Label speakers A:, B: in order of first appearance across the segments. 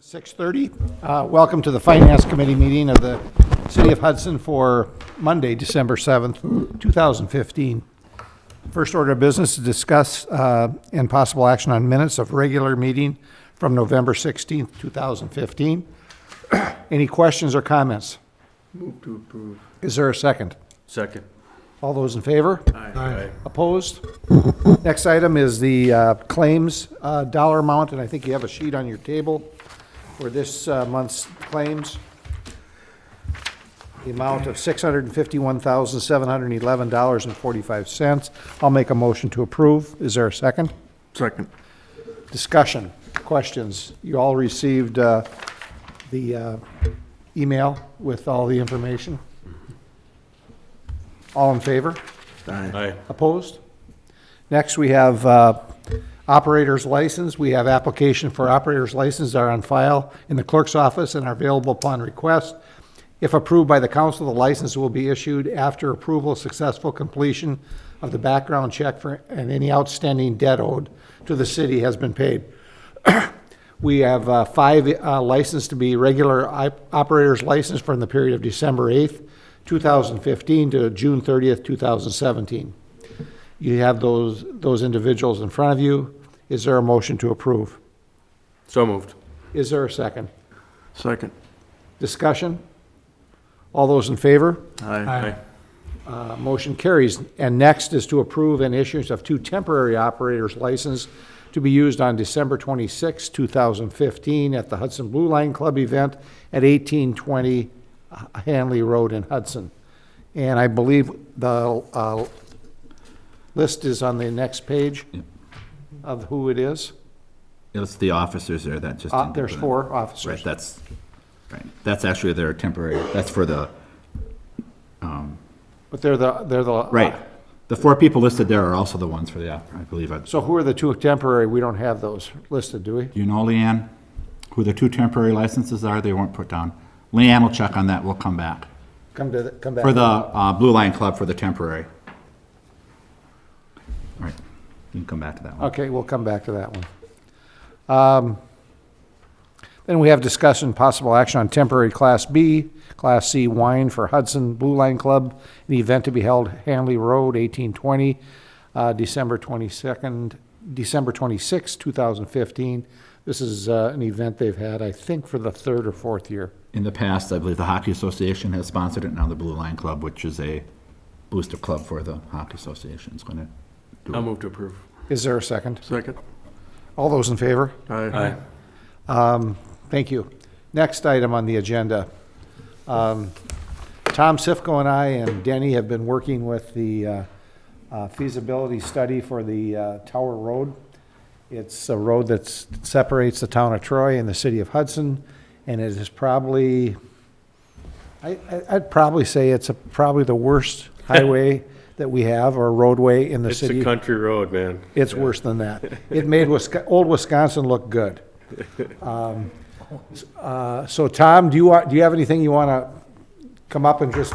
A: 6:30. Welcome to the Finance Committee meeting of the City of Hudson for Monday, December 7th, 2015. First order of business to discuss and possible action on minutes of regular meeting from November 16th, 2015. Any questions or comments?
B: Move to approve.
A: Is there a second?
B: Second.
A: All those in favor?
B: Aye.
A: Opposed? Next item is the claims dollar amount, and I think you have a sheet on your table for this month's claims. The amount of $651,711.45. I'll make a motion to approve. Is there a second?
B: Second.
A: Discussion, questions. You all received the email with all the information? All in favor?
B: Aye.
A: Opposed? Next, we have operator's license. We have application for operator's license are on file in the clerk's office and are available upon request. If approved by the council, the license will be issued after approval of successful completion of the background check and any outstanding debt owed to the city has been paid. We have 5 licensed to be regular operators licensed from the period of December 8th, 2015 to June 30th, 2017. You have those individuals in front of you. Is there a motion to approve?
B: So moved.
A: Is there a second?
B: Second.
A: Discussion? All those in favor?
B: Aye.
A: Motion carries. And next is to approve an issuance of 2 temporary operators license to be used on December 26, 2015 at the Hudson Blue Line Club event at 1820 Hanley Road in Hudson. And I believe the list is on the next page of who it is.
C: It's the officers there that just.
A: There's 4 officers.
C: Right, that's actually their temporary, that's for the,
A: But they're the.
C: right. The 4 people listed there are also the ones for the, I believe.
A: So who are the 2 temporary? We don't have those listed, do we?
C: Do you know, Leanne, who the 2 temporary licenses are? They weren't put down. Leanne will check on that, we'll come back.
A: Come back.
C: For the Blue Line Club for the temporary. All right, you can come back to that one.
A: Okay, we'll come back to that one. Then we have discussion, possible action on temporary Class B, Class C wine for Hudson Blue Line Club, an event to be held Hanley Road, 1820, December 26, 2015. This is an event they've had, I think, for the 3rd or 4th year.
C: In the past, I believe the Hockey Association has sponsored it, now the Blue Line Club, which is a booster club for the Hockey Association, is going to do
B: I'll
C: it.
B: move to approve.
A: Is there a second?
B: Second.
A: All those in favor?
B: Aye.
A: Thank you. Next item on the agenda. Tom Sifko and I and Denny have been working with the feasibility study for the Tower Road. It's a road that separates the town of Troy and the city of Hudson, and it is probably, I'd probably say it's probably the worst highway that we have, or roadway in the
B: It's
A: city.
B: a country road, man.
A: It's worse than that. It made old Wisconsin look good. So Tom, do you have anything you want to come up and just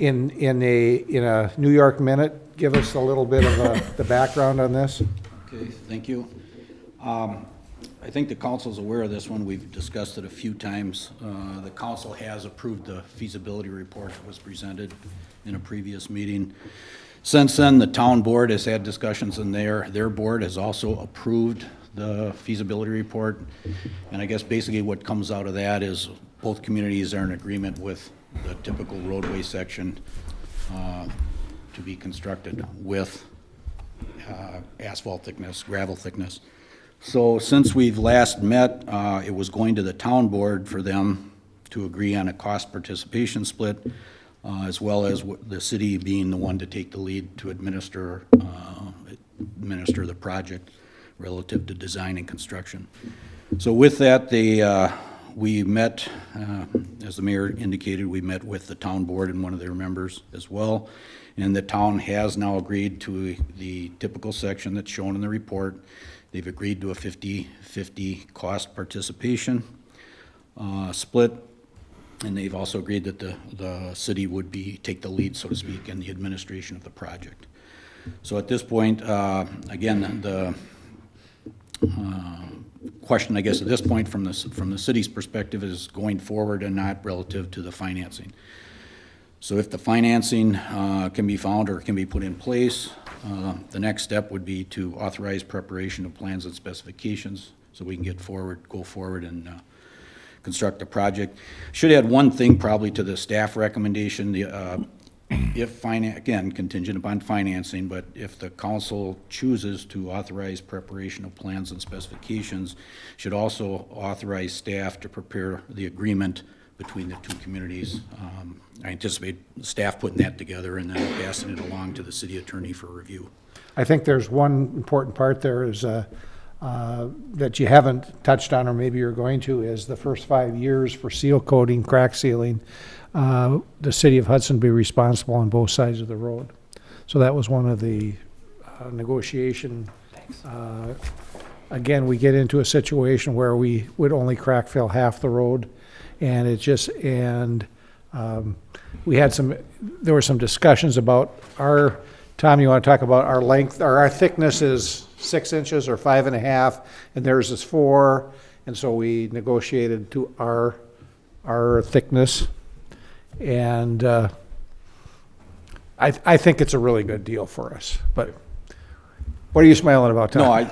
A: in a New York minute give us a little bit of the background on this?
D: Okay, thank you. I think the council's aware of this one. We've discussed it a few times. The council has approved the feasibility report that was presented in a previous meeting. Since then, the town board has had discussions in there. Their board has also approved the feasibility report. And I guess basically what comes out of that is both communities are in agreement with the typical roadway section to be constructed with asphalt thickness, gravel thickness. So since we've last met, it was going to the town board for them to agree on a cost participation split, as well as the city being the one to take the lead to administer the project relative to design and construction. So with that, we met, as the mayor indicated, we met with the town board and one of their members as well. And the town has now agreed to the typical section that's shown in the report. They've agreed to a 50-50 cost participation split. And they've also agreed that the city would take the lead, so to speak, in the administration of the project. So at this point, again, the question, I guess, at this point from the city's perspective is going forward and not relative to the financing. So if the financing can be found or can be put in place, the next step would be to authorize preparation of plans and specifications so we can go forward and construct the project. Should add one thing probably to the staff recommendation, again, contingent upon financing, but if the council chooses to authorize preparation of plans and specifications, should also authorize staff to prepare the agreement between the two communities. I anticipate staff putting that together and then passing it along to the city attorney for review.
A: I think there's one important part there is that you haven't touched on, or maybe you're going to, is the first 5 years for seal coating, crack sealing. The city of Hudson be responsible on both sides of the road. So that was one of the negotiation. Again, we get into a situation where we would only crack fill half the road, and we had there were some discussions about Tom, you want to talk about our length, or our thickness is 6 inches or 5.5, and theirs is 4, and so we negotiated to our thickness. And I think it's a really good deal for us, but what are you smiling about, Tom?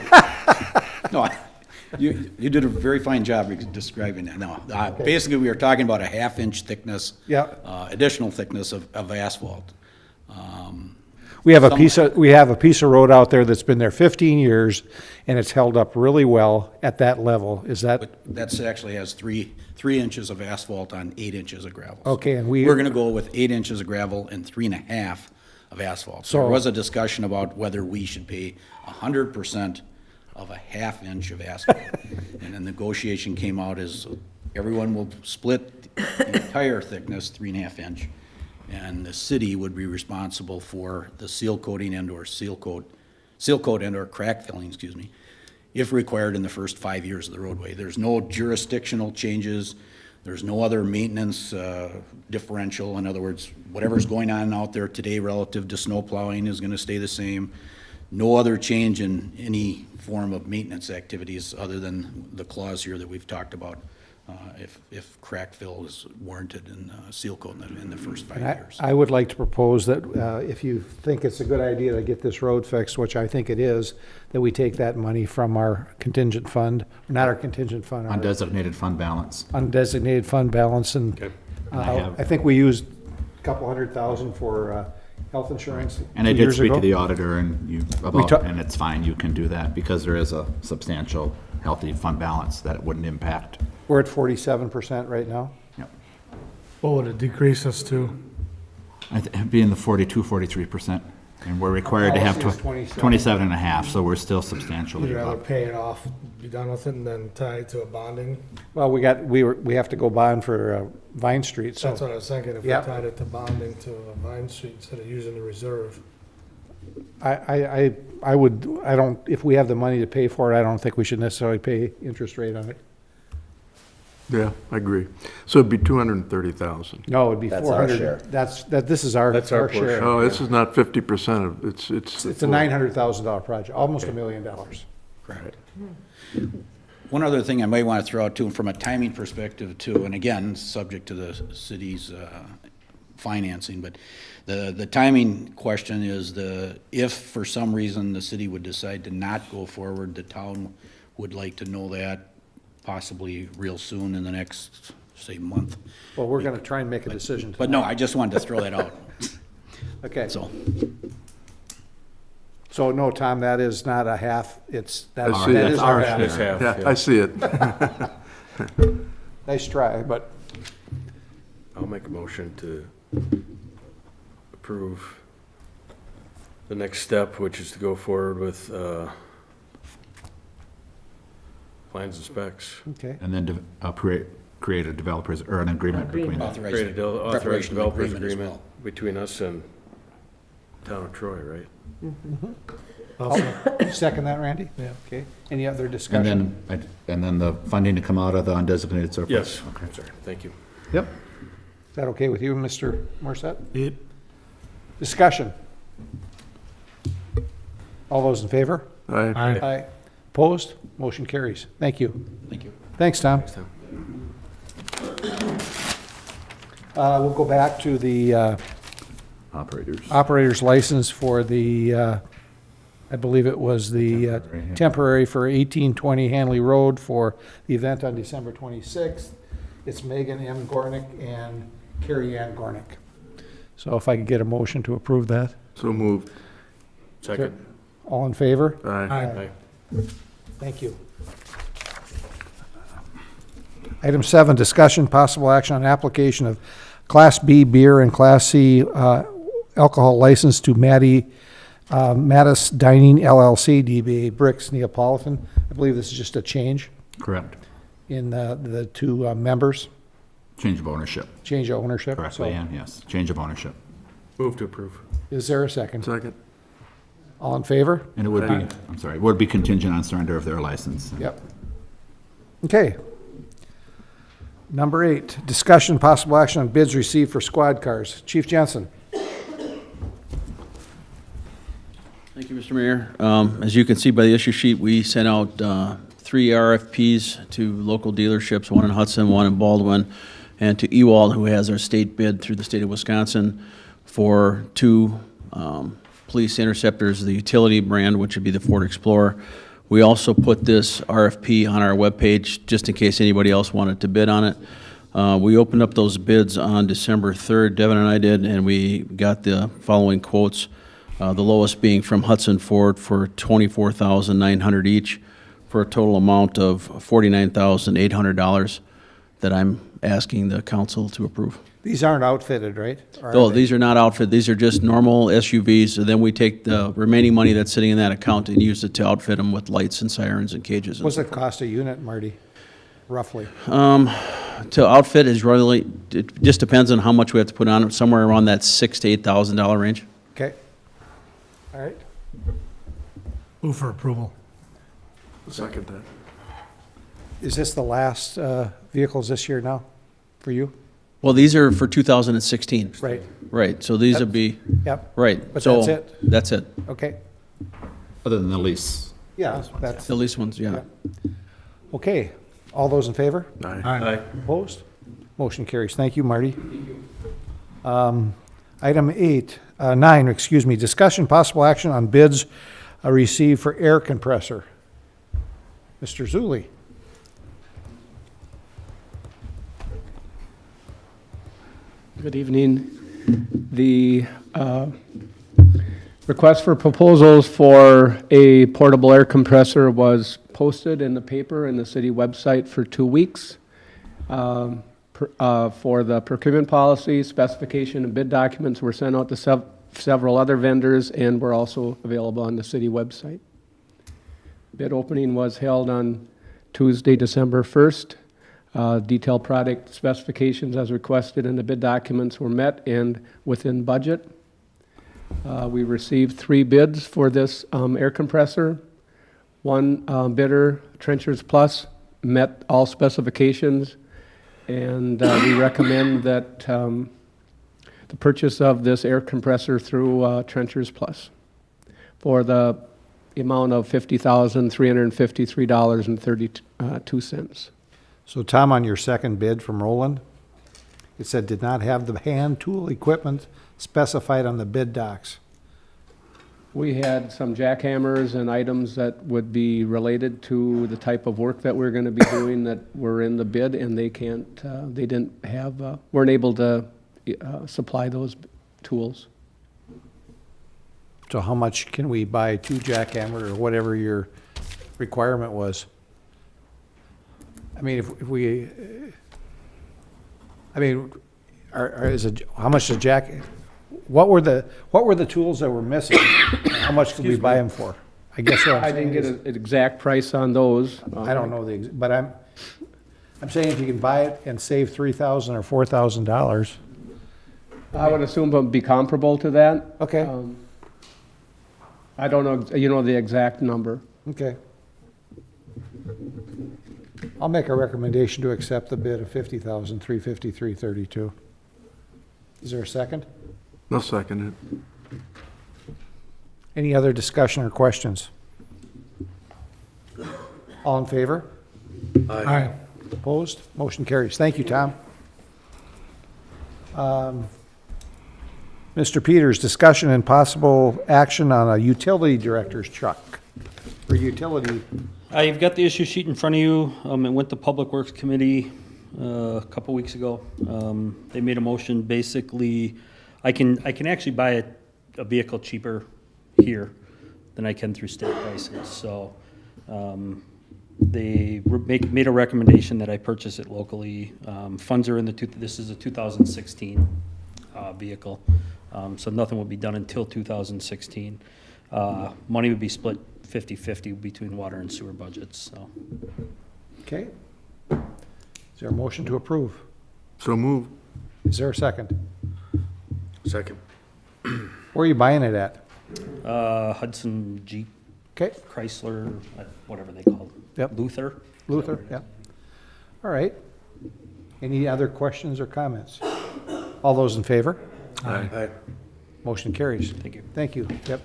D: You did a very fine job describing that. No, basically, we were talking about a 1/2-inch thickness,
A: Yeah.
D: Additional thickness of asphalt.
A: We have a piece of road out there that's been there 15 years, and it's held up really well at that level. Is that,
D: But that actually has three inches of asphalt on 8 inches of gravel.
A: okay, and
D: We're gonna go with 8 inches of gravel and 3.5 of asphalt. So there was a discussion about whether we should pay 100% of a 1/2 inch of asphalt. And the negotiation came out as everyone will split the entire thickness, 3.5 inch. And the city would be responsible for the seal coating and/or seal coat and/or crack filling, excuse me, if required in the first 5 years of the roadway. There's no jurisdictional changes. There's no other maintenance differential. In other words, whatever's going on out there today relative to snow plowing is gonna stay the same. No other change in any form of maintenance activities other than the clause here that we've talked about, if crack fill is warranted and seal coat in the first 5 years.
A: I would like to propose that if you think it's a good idea to get this road fixed, which I think it is, that we take that money from our contingent fund, not our contingent fund, our
C: Undesignated fund balance.
A: undesignated fund balance, and
B: Okay.
A: I think we used a couple $100,000 for health insurance
C: And I
A: 2
C: did
A: years
C: speak
A: ago.
C: to the auditor and and it's fine, you can do that, because there is a substantial healthy fund balance that it wouldn't impact.
A: We're at 47% right now.
C: Yep.
E: What would it decrease us to?
C: It'd be in the 42-43%, and we're required to have
A: Policy is 27.
C: 27.5, so we're still substantially
E: You'd rather
C: above.
E: pay it off, be done with it, and then tie it to a bonding?
A: Well, we have to go bond for Vine Street, so.
E: That's what I was thinking, if we
A: Yep.
E: tied it to bonding to a Vine Street instead of using the reserve.
A: I don't, if we have the money to pay for it, I don't think we should necessarily pay interest rate on it.
B: Yeah, I agree. So it'd be 230,000.
A: No, it'd be
F: That's our
A: 400.
F: share.
A: This is our
B: That's our
A: share.
B: portion. Oh, this is not 50% of, it's.
A: It's a $900,000 project, almost $1 million.
D: Correct. One other thing I might want to throw out too, from a timing perspective too, and again, subject to the city's financing, but the timing question is if for some reason the city would decide to not go forward, the town would like to know that possibly real soon in the next, say, month.
A: Well, we're going to try and make a decision.
D: But no, I just wanted to throw that out,
A: Okay,
D: so.
A: so no, Tom, that is not a half,
B: I see
A: that
B: it.
A: is our
B: It's
A: half.
B: half, yeah, I see it.
A: Nice try, but
B: I'll make a motion to approve the next step, which is to go forward with plans and specs.
A: okay.
C: And then create a developers, or an agreement between them.
D: Authorize
B: Create a authorized
D: preparation of
B: developers
D: agreement as
B: agreement
D: well.
B: between us and Town of Troy, right?
A: Second that, Randy?
E: Yeah.
A: Okay, any other
C: And
A: discussion?
C: then the funding to come out of the undesignated surplus.
B: Yes,
C: Okay.
B: sorry, thank you.
A: Yep. Is that okay with you, Mr. Morset?
E: Yep.
A: Discussion. All those in favor?
B: Aye.
E: Aye.
A: Aye. Opposed? Motion carries. Thank you.
D: Thank you.
A: Thanks, Tom. We'll go back to the
C: Operators.
A: operator's license for the, I believe it was the
C: Temporary, yeah.
A: temporary for 1820 Hanley Road for the event on December 26th. It's Megan M. Gornick and Carrie Ann Gornick. So if I could get a motion to approve that.
B: So moved.
A: All in favor?
B: Aye.
A: Thank you. Item 7, discussion, possible action on application of Class B beer and Class C alcohol license to Mattis Dining LLC, DBA Bricks Neapolitan. I believe this is just a change
C: Correct.
A: in the two members,
C: Change of ownership.
A: change of ownership.
C: Correct,
A: So,
C: Leanne, yes. Change of ownership.
B: Move to approve.
A: is there a second?
B: Second.
A: All in favor?
C: And it would be,
B: Aye.
C: I'm sorry, it would be contingent on surrender of their license.
A: Yep. Okay. Number 8, discussion, possible action on bids received for squad cars. Chief Jensen.
F: Thank you, Mr. Mayor. As you can see by the issue sheet, we sent out 3 RFPs to local dealerships, one in Hudson, one in Baldwin, and to Ewald, who has our state bid through the state of Wisconsin, for 2 police interceptors, the utility brand, which would be the Ford Explorer. We also put this RFP on our webpage, just in case anybody else wanted to bid on it. We opened up those bids on December 3rd, Devin and I did, and we got the following quotes. The lowest being from Hudson Ford for $24,900 each, for a total amount of $49,800 that I'm asking the council to approve.
A: These aren't outfitted, right? Or are
F: No,
A: they?
F: these are not outfit, these are just normal SUVs, and then we take the remaining money that's sitting in that account and use it to outfit them with lights and sirens and cages. and
A: What's
F: so
A: it cost a unit, Marty, roughly?
F: To outfit is really, it just depends on how much we have to put on it, somewhere around that $6,000 to $8,000 range.
A: Okay. All right.
E: Move for approval.
B: Second that.
A: Is this the last vehicles this year now for you?
F: Well, these are for 2016.
A: Right.
F: Right, so these would be,
A: Yep.
F: right.
A: But
F: so
A: that's it?
F: That's it.
A: Okay.
C: Other than the lease.
A: Yeah, that's,
F: The least ones, yeah.
A: okay. All those in favor?
B: Aye.
A: Opposed? Motion carries. Thank you, Marty. Item 9, excuse me, discussion possible action on bids received for air compressor. Mr. Zuli.
G: Good evening. The request for proposals for a portable air compressor was posted in the paper and the city website for 2 weeks. For the procurement policy, specification and bid documents were sent out to several other vendors and were also available on the city website. Bid opening was held on Tuesday, December 1st. Detailed product specifications as requested in the bid documents were met and within budget. We received 3 bids for this air compressor. One bidder, Trenchers Plus, met all specifications, and we recommend that the purchase of this air compressor through Trenchers Plus for the amount of $50,353.32.
A: So Tom, on your second bid from Roland, it said did not have the hand tool equipment specified on the bid docs.
G: We had some jackhammers and items that would be related to the type of work that we're going to be doing that were in the bid, and they weren't able to supply those tools.
A: So how much can we buy 2 jackhammer or whatever your requirement was? I mean, if we, I mean, how much the what were the tools that were missing? How much could we buy them for? I guess what I'm
G: I
A: saying
G: didn't get
A: is,
G: an exact price on those.
A: I don't know but I'm saying if you can buy it and save $3,000 or $4,000.
G: I would assume it would be comparable to that.
A: Okay,
G: I don't know, the exact number.
A: okay. I'll make a recommendation to accept the bid of $50,353.32. Is there a second?
B: No second it.
A: Any other discussion or questions? All in favor?
E: Aye.
A: Opposed? Motion carries. Thank you, Tom. Mr. Peters, discussion and possible action on a utility director's truck for utility.
H: You've got the issue sheet in front of you. It went to Public Works Committee a couple weeks ago. They made a motion, basically, I can actually buy a vehicle cheaper here than I can through state prices. So they made a recommendation that I purchase it locally. Funds are in this is a 2016 vehicle, so nothing will be done until 2016. Money would be split 50-50 between water and sewer budgets, so.
A: Okay. Is there a motion to approve?
B: So move.
A: Is there a second?
E: Second.
A: Where are you buying it at?
H: Hudson, Jeep,
A: Okay,
H: Chrysler, whatever they call it.
A: Yep.
H: Luther.
A: Luther, yeah. All right. Any other questions or comments? All those in favor?
E: Aye.
A: Motion carries.
H: Thank you.
A: Thank you. Yep.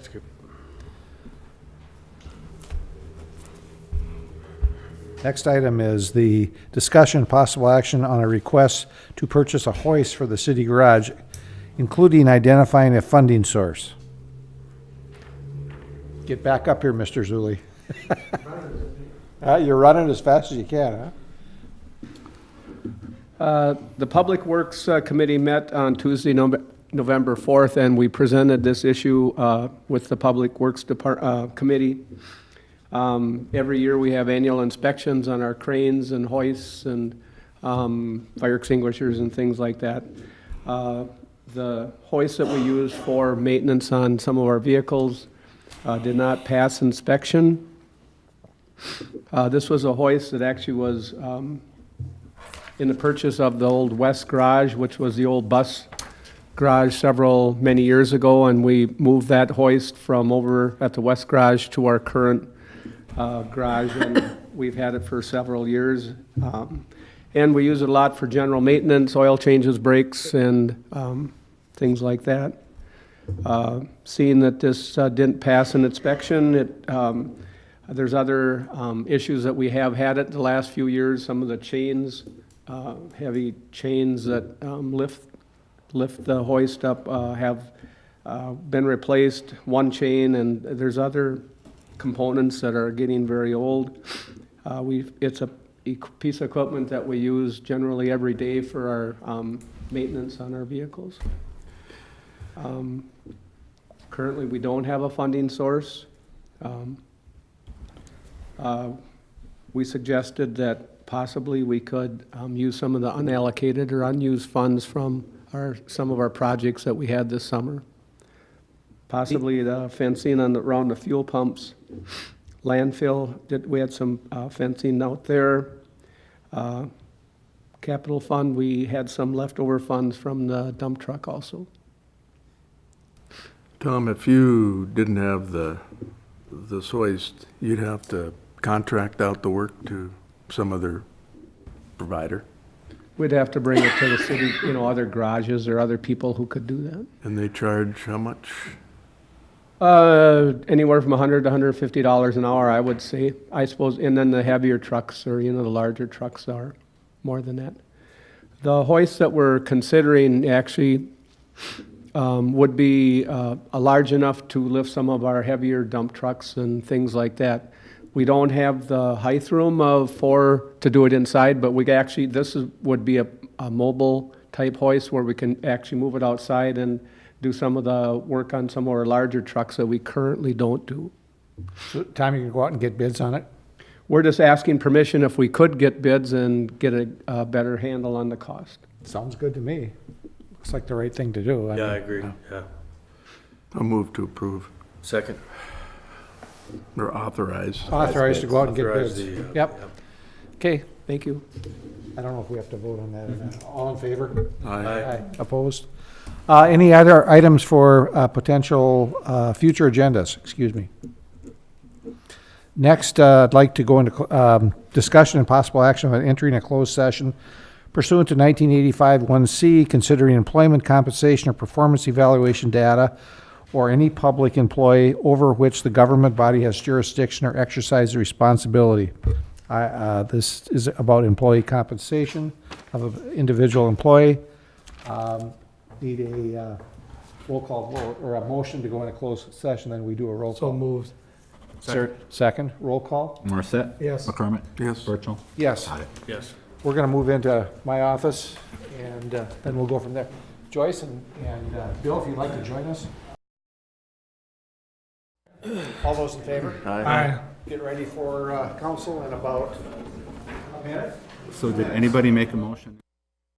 A: Next item is the discussion and possible action on a request to purchase a hoist for the city garage, including identifying a funding source. Get back up here, Mr. Zulli. You're running as fast as you can, huh?
G: The Public Works Committee met on Tuesday, November 4th, and we presented this issue with the Public Works Committee. Every year, we have annual inspections on our cranes and hoists and fire extinguishers and things like that. The hoist that we use for maintenance on some of our vehicles did not pass inspection. This was a hoist that actually was in the purchase of the old West Garage, which was the old bus garage many years ago, and we moved that hoist from over at the West Garage to our current garage, and we've had it for several years. And we use it a lot for general maintenance, oil changes, brakes, and things like that. Seeing that this didn't pass an inspection, there's other issues that we have had it the last few years. Some of the chains, heavy chains that lift the hoist up have been replaced, one chain, and there's other components that are getting very old. It's a piece of equipment that we use generally every day for our maintenance on our vehicles. Currently, we don't have a funding source. We suggested that possibly we could use some of the unallocated or unused funds from some of our projects that we had this summer. Possibly the fencing around the fuel pumps, landfill, we had some fencing out there. Capital fund, we had some leftover funds from the dump truck also.
B: Tom, if you didn't have the hoist, you'd have to contract out the work to some other provider,
G: We'd have to bring it to the city, other garages or other people who could do that.
B: and they charge how much?
G: Anywhere from $100 to $150 an hour, I would say, I suppose, and then the heavier trucks or, the larger trucks are more than that. The hoist that we're considering actually would be large enough to lift some of our heavier dump trucks and things like that. We don't have the height room to do it inside, but would be a mobile type hoist where we can actually move it outside and do some of the work on some of our larger trucks that we currently don't do.
A: So, Tom, you can go out and get bids on it?
G: We're just asking permission if we could get bids and get a better handle on the cost.
A: Sounds good to me. Looks like the right thing to do.
E: Yeah, I
A: mean,
E: agree, yeah.
B: I'll move to approve
E: Second.
B: or authorize.
A: Authorized to go out and get
E: Authorize
A: bids.
E: the,
A: Yep. Okay.
G: Thank you.
A: I don't know if we have to vote on that or not. All in favor?
B: Aye.
A: Opposed? Any other items for potential future agendas? Excuse me. Next, I'd like to go into discussion and possible action on entering a closed session pursuant to 1985 1C, considering employment compensation or performance evaluation data or any public employee over which the government body has jurisdiction or exercise responsibility. This is about employee compensation of an individual employee. Need a roll call vote, or a motion to go into closed session, then we do a roll
E: So
A: call.
E: moved.
A: Second, roll call?
C: Morissette?
E: Yes.
C: McCormick?
B: Yes.
C: Virgil?
A: Yes.
C: Aye.
A: We're going to move into my office, and then we'll go from there. Joyce and Bill, if you'd like to join us. All those in favor?
E: Aye.
A: Get ready for council in about a minute.
C: So did anybody make a motion?